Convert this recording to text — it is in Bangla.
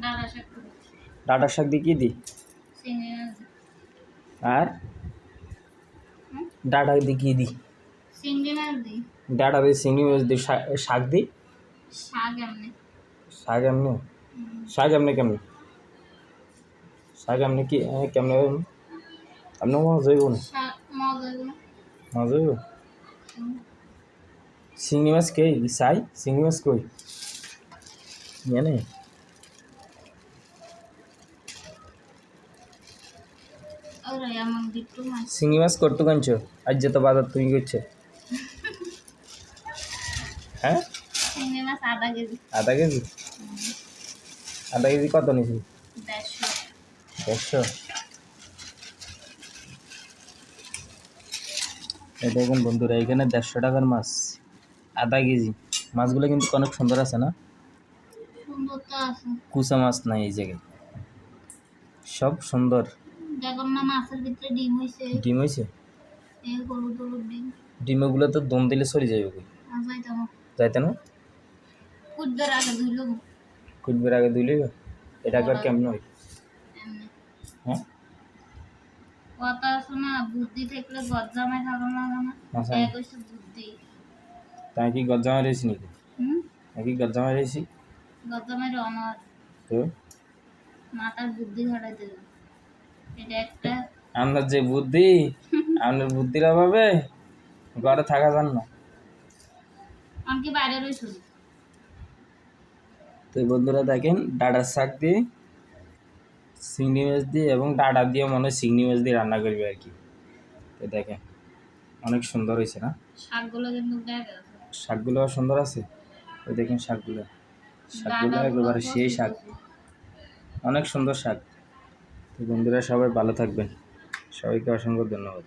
ডাটা শাক করি। ডাঁটার শাক দিয়ে কি দিই? চিংড়ি মাছ দিই। আর হুম? ডাঁটা দিয়ে কি দিই? চিংড়ি মাছ দিই। ডাঁটা দিয়ে চিংড়ি মাছ দিই, শাক দিই। শাক এমনি। শাক এমনি? হুম। শাক এমনি কেমনি? শাক এমনি কি কেমনে এমনি মজা হইব না? শাক মজা হইব না। মজা হইব? হুম। চিংড়ি মাছ কে চাই? চিংড়ি মাছ কই জানে? ওরে এমন বিট্টু মাছ। চিংড়ি মাছ কট্টু কানছো আজ যে তো বাজার তুমি করছো? হ্যাঁ, চিংড়ি মাছ আধা কেজি। আধা কেজি? আধা কেজি কত নিয়েছি? 150। 150? এই দেখুন বন্ধুরা, এখানে 150 টাকার মাছ আধা কেজি। মাছগুলো কিন্তু অনেক সুন্দর আছে না? সুন্দর তো আছে। কুচা মাছ নাই এই জায়গায়, সব সুন্দর। দেখুন না মাছের ভিতরে ডিম হয়েছে। ডিম হয়েছে? এই হলুদ হলুদ ডিম। ডিমগুলো তো দম দিলে চলে যাবে কই? আর যাইতে না। যাইতে না? কুটবার আগে ধুইল কুটবের আগে ধুইলে এটা একবার কেমন হয়? এমনি। হ্যাঁ, কথা আছে না, বুদ্ধি থাকলে গজ্জামাই খাওয়া লাগে না। আচ্ছা। এক হইছে বুদ্ধি। তাই কি গজ্জামাই রয়েছি নাকি? হুম? নাকি গজ্জামাই রয়েছি? গজ্জামাই অনার তো মাথার বুদ্ধি হারাইতে যাবে। এটা একটা। আপনার যে বুদ্ধি, আপনার বুদ্ধির অভাবে ঘরে থাকা যান না। আমি কি বাইরে রয়েছি? তো এই বন্ধুরা দেখেন, ডাঁটার শাক দিয়ে চিংড়ি মাছ দিয়ে এবং ডাঁটা দিয়ে মনে হয় চিংড়ি মাছ দিয়ে রান্না করবে আর কি। তো দেখেন অনেক সুন্দর হয়েছে না? শাকগুলো কিন্তু দেখা আছে। শাকগুলো সুন্দর আছে। ওই দেখেন শাকগুলো, শাকগুলো ডাঁটাগুলো একেবারে সেই কচি শাক, কচি। অনেক সুন্দর শাক। তো বন্ধুরা সবাই ভালো থাকবেন, সবাইকে অসংখ্য ধন্যবাদ।